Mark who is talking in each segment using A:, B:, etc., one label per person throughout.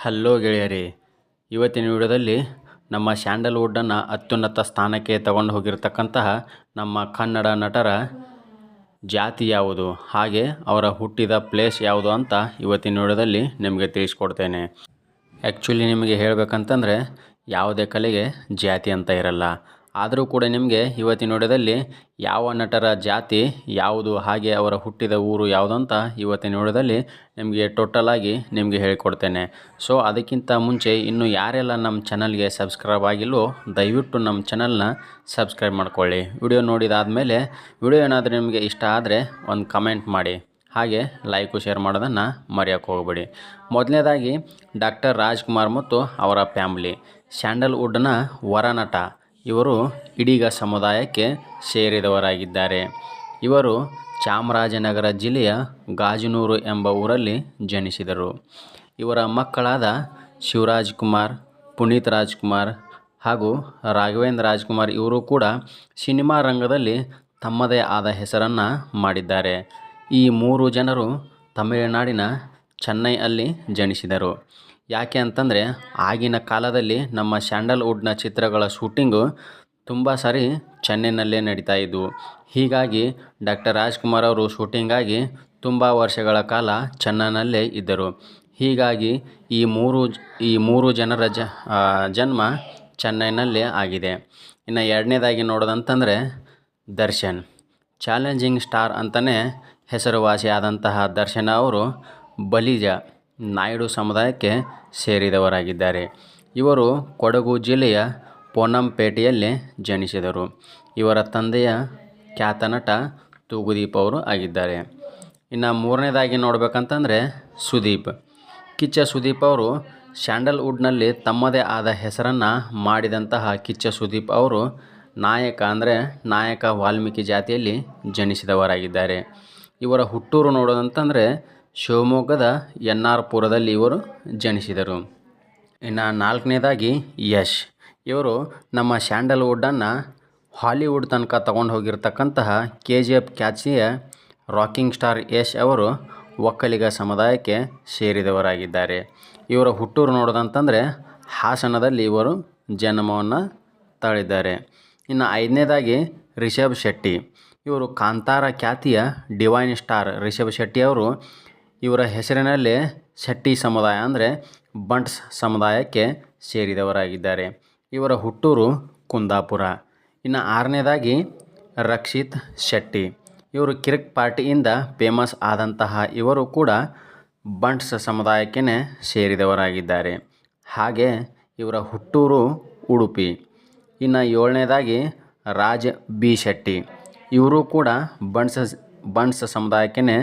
A: Hello ಗೆಳೆಯರೇ, ಇವತ್ತಿನ ವಿಡಿಯೋದಲ್ಲಿ ನಮ್ಮ ಸ್ಯಾಂಡಲ್ವುಡ್ಡನ್ನು ಅತ್ಯುನ್ನತ ಸ್ಥಾನಕ್ಕೆ ತಗೊಂಡು ಹೋಗಿರ್ತಕ್ಕಂತಹ ನಮ್ಮ ಕನ್ನಡ ನಟರ ಜಾತಿ ಯಾವುದು, ಹಾಗೆ ಅವರ ಹುಟ್ಟಿದ ಪ್ಲೇಸ್ ಯಾವುದು ಅಂತ ಇವತ್ತಿನ ವಿಡಿಯೋದಲ್ಲಿ ನಿಮಗೆ ತಿಳಿಸ್ಕೊಡ್ತೇನೆ. ಆ್ಯಕ್ಚುಲಿ ನಿಮಗೆ ಹೇಳಬೇಕಂತಂದರೆ ಯಾವುದೇ ಕಲೆಗೆ ಜಾತಿ ಅಂತ ಇರಲ್ಲ. ಆದರೂ ಕೂಡ ನಿಮಗೆ ಇವತ್ತಿನ ವಿಡಿಯೋದಲ್ಲಿ ಯಾವ ನಟರ ಜಾತಿ ಯಾವುದು, ಹಾಗೆ ಅವರ ಹುಟ್ಟಿದ ಊರು ಯಾವುದು ಅಂತ ಇವತ್ತಿನ ವಿಡಿಯೋದಲ್ಲಿ ನಿಮಗೆ ಟೋಟಲಾಗಿ ನಿಮಗೆ ಹೇಳಿಕೊಡ್ತೇನೆ. ಸೊ ಅದಕ್ಕಿಂತ ಮುಂಚೆ ಇನ್ನೂ ಯಾರೆಲ್ಲ ನಮ್ಮ ಚಾನಲ್ಗೆ ಸಬ್ಸ್ಕ್ರೈಬ್ ಆಗಿಲ್ಲವೋ ದಯವಿಟ್ಟು ನಮ್ಮ ಚಾನಲ್ನ ಸಬ್ಸ್ಕ್ರೈಬ್ ಮಾಡ್ಕೊಳ್ಳಿ. ವಿಡಿಯೋ ನೋಡಿದಾದಮೇಲೆ ವಿಡಿಯೋ ಏನಾದರೂ ನಿಮಗೆ ಇಷ್ಟ ಆದರೆ ಒಂದು ಕಮೆಂಟ್ ಮಾಡಿ, ಹಾಗೆ ಲೈಕು ಶೇರ್ ಮಾಡೋದನ್ನು ಮರೆಯೋಕ್ಕೆ ಹೋಗಬೇಡಿ. ಮೊದಲನೇದಾಗಿ ಡಾಕ್ಟರ್ ರಾಜ್ಕುಮಾರ್ ಮತ್ತು ಅವರ ಫ್ಯಾಮಿಲಿ ಸ್ಯಾಂಡಲ್ವುಡ್ನ ವರನಟ. ಇವರು ಇಡೀಗ ಸಮುದಾಯಕ್ಕೆ ಸೇರಿದವರಾಗಿದ್ದಾರೆ. ಇವರು ಚಾಮರಾಜನಗರ ಜಿಲ್ಲೆಯ ಗಾಜನೂರು ಎಂಬ ಊರಲ್ಲಿ ಜನಿಸಿದರು. ಇವರ ಮಕ್ಕಳಾದ ಶಿವರಾಜ್ ಕುಮಾರ್, ಪುನೀತ್ ರಾಜ್ಕುಮಾರ್ ಹಾಗೂ ರಾಘವೇಂದ್ರ ರಾಜ್ಕುಮಾರ್ ಇವರು ಕೂಡ ಸಿನಿಮಾ ರಂಗದಲ್ಲಿ ತಮ್ಮದೇ ಆದ ಹೆಸರನ್ನು ಮಾಡಿದ್ದಾರೆ. ಈ ಮೂರು ಜನರು ತಮಿಳುನಾಡಿನ ಚೆನ್ನೈ ಅಲ್ಲಿ ಜನಿಸಿದರು. ಯಾಕೆ ಅಂತಂದರೆ ಆಗಿನ ಕಾಲದಲ್ಲಿ ನಮ್ಮ ಸ್ಯಾಂಡಲ್ವುಡ್ನ ಚಿತ್ರಗಳ ಶೂಟಿಂಗು ತುಂಬ ಸಾರಿ ಚೆನ್ನೈನಲ್ಲೇ ನಡೀತಾ ಇದ್ವು. ಹೀಗಾಗಿ ಡಾಕ್ಟರ್ ರಾಜ್ಕುಮಾರ್ ಅವರು ಶೂಟಿಂಗಾಗಿ ತುಂಬ ವರ್ಷಗಳ ಕಾಲ ಚೆನ್ನೈನಲ್ಲೇ ಇದ್ದರು. ಹೀಗಾಗಿ ಈ ಮೂರು ಜನರ ಜನ್ಮ ಚೆನ್ನೈನಲ್ಲೇ ಆಗಿದೆ. ಇನ್ನು ಎರಡನೇದಾಗಿ ನೋಡೋದಂತಂದರೆ ದರ್ಶನ್, ಚಾಲೆಂಜಿಂಗ್ ಸ್ಟಾರ್ ಅಂತಲೇ ಹೆಸರುವಾಸಿಯಾದಂತಹ ದರ್ಶನ್ ಅವರು ಬಲಿಜ ನಾಯ್ಡು ಸಮುದಾಯಕ್ಕೆ ಸೇರಿದವರಾಗಿದ್ದಾರೆ. ಇವರು ಕೊಡಗು ಜಿಲ್ಲೆಯ ಪೊನ್ನಂಪೇಟೆಯಲ್ಲಿ ಜನಿಸಿದರು. ಇವರ ತಂದೆಯ ಖ್ಯಾತ ನಟ ತೂಗುದೀಪ್ ಅವರು ಆಗಿದ್ದಾರೆ. ಇನ್ನು ಮೂರನೇದಾಗಿ ನೋಡಬೇಕಂತಂದರೆ ಸುದೀಪ್. ಕಿಚ್ಚ ಸುದೀಪ್ ಅವರು ಸ್ಯಾಂಡಲ್ವುಡ್ನಲ್ಲಿ ತಮ್ಮದೇ ಆದ ಹೆಸರನ್ನು ಮಾಡಿದಂತಹ ಕಿಚ್ಚ ಸುದೀಪ್ ಅವರು ನಾಯಕ ವಾಲ್ಮೀಕಿ ಜಾತಿಯಲ್ಲಿ ಜನಿಸಿದವರಾಗಿದ್ದಾರೆ. ಇವರ ಹುಟ್ಟೂರು ನೋಡೋದಂತಂದರೆ ಶಿವಮೊಗ್ಗದ ಎನ್.ಆರ್. ಪುರದಲ್ಲಿ ಇವರು ಜನಿಸಿದರು. ಇನ್ನು ನಾಲ್ಕನೇದಾಗಿ ಯಶ್. ಇವರು ನಮ್ಮ ಸ್ಯಾಂಡಲ್ವುಡ್ಡನ್ನು ಹಾಲಿವುಡ್ ತನಕ ತಗೊಂಡು ಹೋಗಿರ್ತಕ್ಕಂತಹ KGF ಖ್ಯಾತಿಯ ರಾಕಿಂಗ್ ಸ್ಟಾರ್ ಯಶ್ ಅವರು ಒಕ್ಕಲಿಗ ಸಮುದಾಯಕ್ಕೆ ಸೇರಿದವರಾಗಿದ್ದಾರೆ. ಇವರ ಹುಟ್ಟೂರು ನೋಡೋದಂತಂದರೆ ಹಾಸನದಲ್ಲಿ ಇವರು ಜನ್ಮವನ್ನು ತಾಳಿದ್ದಾರೆ. ಇನ್ನು ಐದನೇದಾಗಿ ರಿಷಬ್ ಶೆಟ್ಟಿ. ಇವರು ಕಾಂತಾರ ಖ್ಯಾತಿಯ ಡಿವೈನ್ ಸ್ಟಾರ್ ರಿಷಬ್ ಶೆಟ್ಟಿ ಅವರು ಇವರ ಹೆಸರಿನಲ್ಲೇ ಶೆಟ್ಟಿ ಸಮುದಾಯ ಅಂದರೆ ಬಂಟ್ಸ್ ಸಮುದಾಯಕ್ಕೆ ಸೇರಿದವರಾಗಿದ್ದಾರೆ. ಇವರ ಹುಟ್ಟೂರು ಕುಂದಾಪುರ. ಇನ್ನು ಆರನೇದಾಗಿ ರಕ್ಷಿತ್ ಶೆಟ್ಟಿ. ಇವರು ಕಿರಿಕ್ ಪಾರ್ಟಿಯಿಂದ ಫೇಮಸ್ ಆದಂತಹ ಇವರು ಕೂಡ ಬಂಟ್ಸ್ ಸಮುದಾಯಕ್ಕೆ ಸೇರಿದವರಾಗಿದ್ದಾರೆ. ಹಾಗೆ ಇವರ ಹುಟ್ಟೂರು ಉಡುಪಿ. ಇನ್ನು ಏಳನೇದಾಗಿ ರಾಜ್ ಬಿ ಶೆಟ್ಟಿ. ಇವರು ಕೂಡ ಬಂಟ್ಸ್ ಸಮುದಾಯಕ್ಕೆ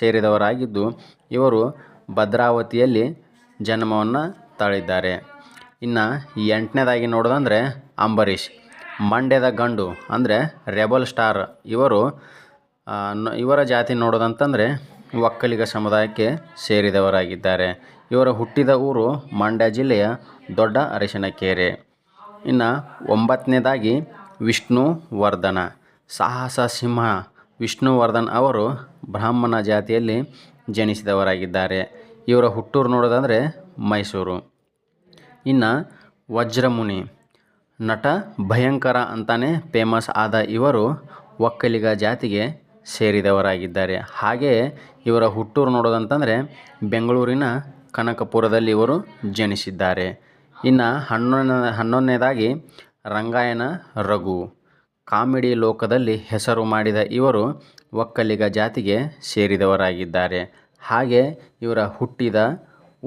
A: ಸೇರಿದವರಾಗಿದ್ದು ಇವರು ಭದ್ರಾವತಿಯಲ್ಲಿ ಜನ್ಮವನ್ನು ತಾಳಿದ್ದಾರೆ. ಇನ್ನು ಎಂಟನೇದಾಗಿ ನೋಡೋದಂದರೆ ಅಂಬರೀಷ್, ಮಂಡ್ಯದ ಗಂಡು ಅಂದರೆ ರೆಬಲ್ ಸ್ಟಾರ್. ಇವರ ಜಾತಿ ನೋಡೋದಂತಂದರೆ ಒಕ್ಕಲಿಗ ಸಮುದಾಯಕ್ಕೆ ಸೇರಿದವರಾಗಿದ್ದಾರೆ. ಇವರ ಹುಟ್ಟಿದ ಊರು ಮಂಡ್ಯ ಜಿಲ್ಲೆಯ ದೊಡ್ಡ ಅರಸಿನಕೆರೆ. ಇನ್ನು ಒಂಬತ್ತನೇದಾಗಿ ವಿಷ್ಣುವರ್ಧನ, ಸಾಹಸ ಸಿಂಹ ವಿಷ್ಣುವರ್ಧನ್ ಅವರು ಬ್ರಾಹ್ಮಣ ಜಾತಿಯಲ್ಲಿ ಜನಿಸಿದವರಾಗಿದ್ದಾರೆ. ಇವರ ಹುಟ್ಟೂರು ನೋಡೋದಂದರೆ ಮೈಸೂರು. ಇನ್ನು ವಜ್ರಮುನಿ, ನಟ ಭಯಂಕರ ಅಂತಾನೆ ಫೇಮಸ್ ಆದ ಇವರು ಒಕ್ಕಲಿಗ ಜಾತಿಗೆ ಸೇರಿದವರಾಗಿದ್ದಾರೆ. ಹಾಗೆಯೇ ಇವರ ಹುಟ್ಟೂರು ನೋಡೋದಂತಂದರೆ ಬೆಂಗಳೂರಿನ ಕನಕಪುರದಲ್ಲಿ ಇವರು ಜನಿಸಿದ್ದಾರೆ. ಇನ್ನು ಹನ್ನೊಂದನೇದಾಗಿ ರಂಗಾಯಣ ರಘು. ಕಾಮಿಡಿ ಲೋಕದಲ್ಲಿ ಹೆಸರು ಮಾಡಿದ ಇವರು ಒಕ್ಕಲಿಗ ಜಾತಿಗೆ ಸೇರಿದವರಾಗಿದ್ದಾರೆ. ಹಾಗೆ ಇವರ ಹುಟ್ಟಿದ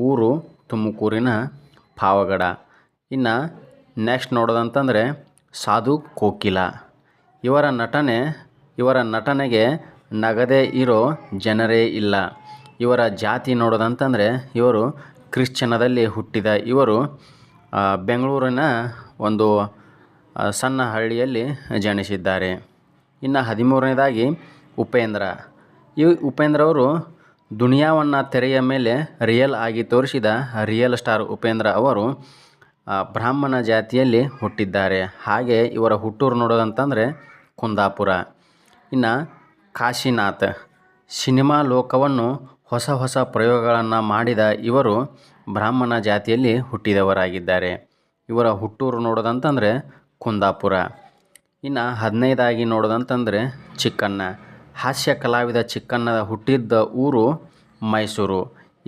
A: ಊರು ತುಮಕೂರಿನ ಪಾವಗಡ. ಇನ್ನು ನೆಕ್ಸ್ಟ್ ನೋಡೋದಂತಂದರೆ ಸಾಧು ಕೋಕಿಲ. ಇವರ ನಟನೆಗೆ ನಗದೇ ಇರೋ ಜನರೇ ಇಲ್ಲ. ಇವರ ಜಾತಿ ನೋಡೋದಂತಂದರೆ ಇವರು ಕ್ರಿಶ್ಚಿಯನದಲ್ಲಿ ಹುಟ್ಟಿದ ಇವರು ಬೆಂಗಳೂರಿನ ಒಂದು ಸಣ್ಣ ಹಳ್ಳಿಯಲ್ಲಿ ಜನಿಸಿದ್ದಾರೆ. ಇನ್ನು 13ನೇದಾಗಿ ಉಪೇಂದ್ರ. ಉಪೇಂದ್ರ ಅವರು ದುನಿಯಾವನ್ನು ತೆರೆಯ ಮೇಲೆ ರಿಯಲ್ ಆಗಿ ತೋರಿಸಿದ ರಿಯಲ್ ಸ್ಟಾರ್ ಉಪೇಂದ್ರ ಅವರು ಬ್ರಾಹ್ಮಣ ಜಾತಿಯಲ್ಲಿ ಹುಟ್ಟಿದ್ದಾರೆ. ಹಾಗೆ ಇವರ ಹುಟ್ಟೂರು ನೋಡೋದಂತಂದರೆ ಕುಂದಾಪುರ. ಇನ್ನು ಕಾಶಿನಾಥ್. ಸಿನಿಮಾ ಲೋಕವನ್ನು ಹೊಸ ಪ್ರಯೋಗಗಳನ್ನು ಮಾಡಿದ ಇವರು ಬ್ರಾಹ್ಮಣ ಜಾತಿಯಲ್ಲಿ ಹುಟ್ಟಿದವರಾಗಿದ್ದಾರೆ. ಇವರ ಹುಟ್ಟೂರು ನೋಡೋದಂತಂದರೆ ಕುಂದಾಪುರ. ಇನ್ನು 15 ನೋಡೋದಂತಂದರೆ ಚಿಕ್ಕಣ್ಣ. ಹಾಸ್ಯ ಕಲಾವಿದ ಚಿಕ್ಕಣ್ಣದ ಹುಟ್ಟಿದ್ದ ಊರು ಮೈಸೂರು.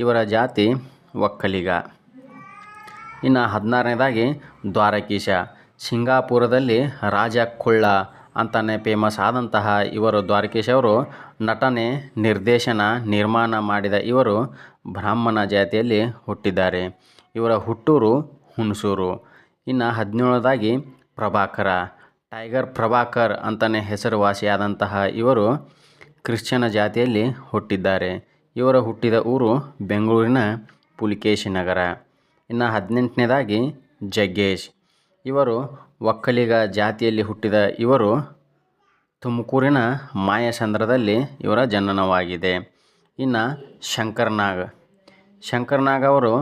A: ಇವರ ಜಾತಿ ಒಕ್ಕಲಿಗ. ಇನ್ನು 16 ದ್ವಾರಕೀಶ. ಸಿಂಗಾಪುರದಲ್ಲಿ ರಾಜ ಕುಳ್ಳ ಅಂತಲೇ ಫೇಮಸ್ ಆದಂತಹ ಇವರು ದ್ವಾರಕೀಶ್ ಅವರು ನಟನೆ, ನಿರ್ದೇಶನ, ನಿರ್ಮಾಣ ಮಾಡಿದ ಇವರು ಬ್ರಾಹ್ಮಣ ಜಾತಿಯಲ್ಲಿ ಹುಟ್ಟಿದ್ದಾರೆ. ಇವರ ಹುಟ್ಟೂರು ಹುಣಸೂರು. ಇನ್ನು 17 ಪ್ರಭಾಕರ. ಟೈಗರ್ ಪ್ರಭಾಕರ್ ಅಂತಲೇ ಹೆಸರುವಾಸಿಯಾದಂತಹ ಇವರು ಕ್ರಿಶ್ಚಿಯನ್ ಜಾತಿಯಲ್ಲಿ ಹುಟ್ಟಿದ್ದಾರೆ. ಇವರ ಹುಟ್ಟಿದ ಊರು ಬೆಂಗಳೂರಿನ ಪುಲಿಕೇಶಿ ನಗರ. ಇನ್ನು 18 ಜಗ್ಗೇಶ್. ಇವರು ಒಕ್ಕಲಿಗ ಜಾತಿಯಲ್ಲಿ ಹುಟ್ಟಿದ ಇವರು ತುಮಕೂರಿನ ಮಾಯಸಂದ್ರದಲ್ಲಿ ಇವರ ಜನನವಾಗಿದೆ. ಇನ್ನು ಶಂಕರ್ನಾಗ್. ಶಂಕರ್ನಾಗ್ ಅವರು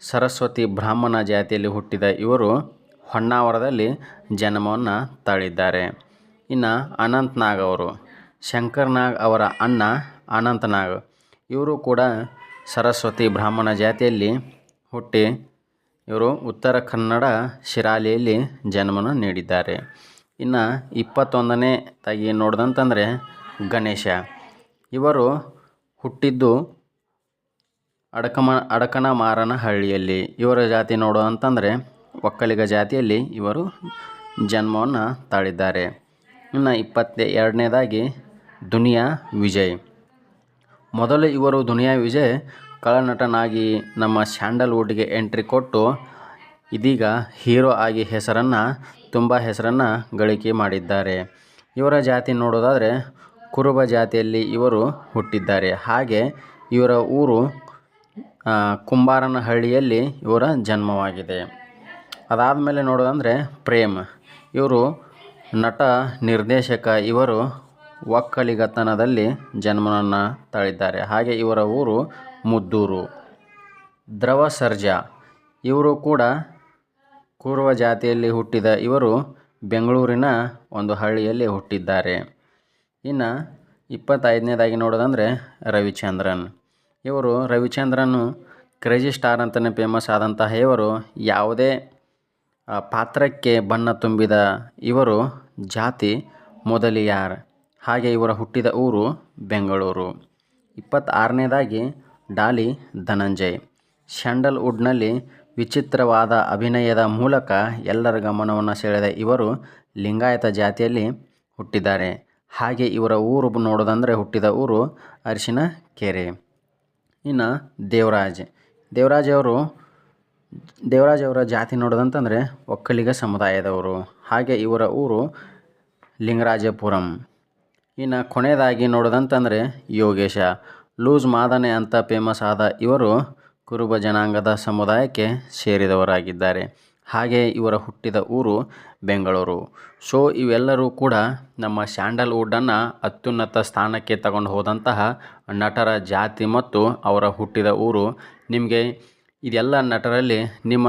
A: ಸರಸ್ವತಿ ಬ್ರಾಹ್ಮಣ ಜಾತಿಯಲ್ಲಿ ಹುಟ್ಟಿದ ಇವರು ಹೊನ್ನಾವರದಲ್ಲಿ ಜನ್ಮವನ್ನು ತಾಳಿದ್ದಾರೆ. ಇನ್ನು ಅನಂತ್ನಾಗ್ ಅವರು. ಶಂಕರ್ನಾಗ್ ಅವರ ಅಣ್ಣ ಅನಂತನಾಗ್. ಇವರು ಕೂಡ ಸರಸ್ವತಿ ಬ್ರಾಹ್ಮಣ ಜಾತಿಯಲ್ಲಿ ಹುಟ್ಟಿ ಇವರು ಉತ್ತರ ಕನ್ನಡ ಶಿರಾಲಿಯಲ್ಲಿ ಜನ್ಮವನ್ನು ನೀಡಿದ್ದಾರೆ. ಇನ್ನು 21 ನೋಡ್ದಂತಂದರೆ ಗಣೇಶ. ಇವರು ಹುಟ್ಟಿದ್ದು ಅಡಕನಮಾರನಹಳ್ಳಿಯಲ್ಲಿ. ಇವರ ಜಾತಿ ನೋಡೋದಂತಂದರೆ ಒಕ್ಕಲಿಗ ಜಾತಿಯಲ್ಲಿ ಇವರು ಜನ್ಮವನ್ನು ತಾಳಿದ್ದಾರೆ. ಇನ್ನು 22 ದುನಿಯಾ ವಿಜಯ್. ಮೊದಲು ಇವರು ದುನಿಯಾ ವಿಜಯ್ ಖಳನಟನಾಗಿ ನಮ್ಮ ಸ್ಯಾಂಡಲ್ವುಡ್ಗೆ ಎಂಟ್ರಿ ಕೊಟ್ಟು ಇದೀಗ ಹೀರೋ ಆಗಿ ತುಂಬ ಹೆಸರನ್ನು ಗಳಿಕೆ ಮಾಡಿದ್ದಾರೆ. ಇವರ ಜಾತಿ ನೋಡೋದಾದರೆ ಕುರುಬ ಜಾತಿಯಲ್ಲಿ ಇವರು ಹುಟ್ಟಿದ್ದಾರೆ. ಹಾಗೆ ಇವರ ಊರು ಕುಂಬಾರನಹಳ್ಳಿಯಲ್ಲಿ ಇವರ ಜನ್ಮವಾಗಿದೆ. ಅದಾದಮೇಲೆ ನೋಡೋದಂದರೆ ಪ್ರೇಮ್. ಇವರು ನಟ, ನಿರ್ದೇಶಕ. ಇವರು ಒಕ್ಕಲಿಗತನದಲ್ಲಿ ಜನ್ಮವನ್ನು ತಾಳಿದ್ದಾರೆ. ಹಾಗೆ ಇವರ ಊರು ಮುದ್ದೂರು. ಧ್ರುವ ಸರ್ಜಾ. ಇವರು ಕೂಡ ಕುರುಬ ಜಾತಿಯಲ್ಲಿ ಹುಟ್ಟಿದ ಇವರು ಬೆಂಗಳೂರಿನ ಒಂದು ಹಳ್ಳಿಯಲ್ಲಿ ಹುಟ್ಟಿದ್ದಾರೆ. ಇನ್ನು 25 ನೋಡೋದಂದರೆ ರವಿಚಂದ್ರನ್. ಇವರು ರವಿಚಂದ್ರನ್ ಕ್ರೇಜಿ ಸ್ಟಾರ್ ಅಂತಲೇ ಫೇಮಸ್ ಆದಂತಹ ಇವರು ಯಾವುದೇ ಪಾತ್ರಕ್ಕೆ ಬಣ್ಣ ತುಂಬಿದ ಇವರು ಜಾತಿ ಮೊದಲಿಯಾರ್. ಹಾಗೆ ಇವರ ಹುಟ್ಟಿದ ಊರು ಬೆಂಗಳೂರು. 26 ಡಾಲಿ ಧನಂಜಯ್. ಸ್ಯಾಂಡಲ್ವುಡ್ನಲ್ಲಿ ವಿಚಿತ್ರವಾದ ಅಭಿನಯದ ಮೂಲಕ ಎಲ್ಲರ ಗಮನವನ್ನು ಸೆಳೆದ ಇವರು ಲಿಂಗಾಯತ ಜಾತಿಯಲ್ಲಿ ಹುಟ್ಟಿದ್ದಾರೆ. ಹಾಗೆ ಇವರ ಊರು ನೋಡೋದಂದರೆ ಹುಟ್ಟಿದ ಊರು ಅರಿಶಿನಕೆರೆ. ಇನ್ನು ದೇವರಾಜ್. ದೇವರಾಜ್ ಅವರ ಜಾತಿ ನೋಡೋದಂತಂದರೆ ಒಕ್ಕಲಿಗ ಸಮುದಾಯದವರು. ಹಾಗೆ ಇವರ ಊರು ಲಿಂಗರಾಜಪುರಂ. ಇನ್ನು ಕೊನೆಯದಾಗಿ ನೋಡೋದಂತಂದರೆ ಯೋಗೇಶ. ಲೂಸ್ ಮಾದನೆ ಅಂತ ಫೇಮಸ್ ಆದ ಇವರು ಕುರುಬ ಜನಾಂಗದ ಸಮುದಾಯಕ್ಕೆ ಸೇರಿದವರಾಗಿದ್ದಾರೆ. ಹಾಗೆ ಇವರ ಹುಟ್ಟಿದ ಊರು ಬೆಂಗಳೂರು. ಸೊ ಇವೆಲ್ಲರೂ ಕೂಡ ನಮ್ಮ ಸ್ಯಾಂಡಲ್ವುಡ್ಡನ್ನು ಅತ್ಯುನ್ನತ ಸ್ಥಾನಕ್ಕೆ ತಗೊಂಡು ಹೋದಂತಹ ನಟರ ಜಾತಿ ಮತ್ತು ಅವರ ಹುಟ್ಟಿದ ಊರು. ನಿಮಗೆ ಇದೆಲ್ಲ ನಟರಲ್ಲಿ ನಿಮ್ಮ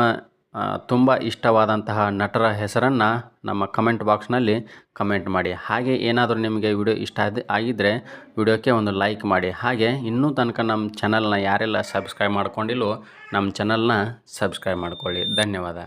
A: ತುಂಬ ಇಷ್ಟವಾದಂತಹ ನಟರ ಹೆಸರನ್ನು ನಮ್ಮ ಕಮೆಂಟ್ ಬಾಕ್ಸ್ನಲ್ಲಿ ಕಮೆಂಟ್ ಮಾಡಿ. ಹಾಗೆ ಏನಾದರೂ ನಿಮಗೆ ವಿಡಿಯೋ ಇಷ್ಟ ಆಗಿದ್ದರೆ ವಿಡಿಯೋಕ್ಕೆ ಒಂದು ಲೈಕ್ ಮಾಡಿ. ಹಾಗೆ ಇನ್ನೂ ತನಕ ನಮ್ಮ ಚಾನಲ್ನ ಯಾರೆಲ್ಲ ಸಬ್ಸ್ಕ್ರೈಬ್ ಮಾಡ್ಕೊಂಡಿಲ್ಲೋ ನಮ್ಮ ಚಾನಲ್ನ ಸಬ್ಸ್ಕ್ರೈಬ್ ಮಾಡ್ಕೊಳ್ಳಿ. ಧನ್ಯವಾದ.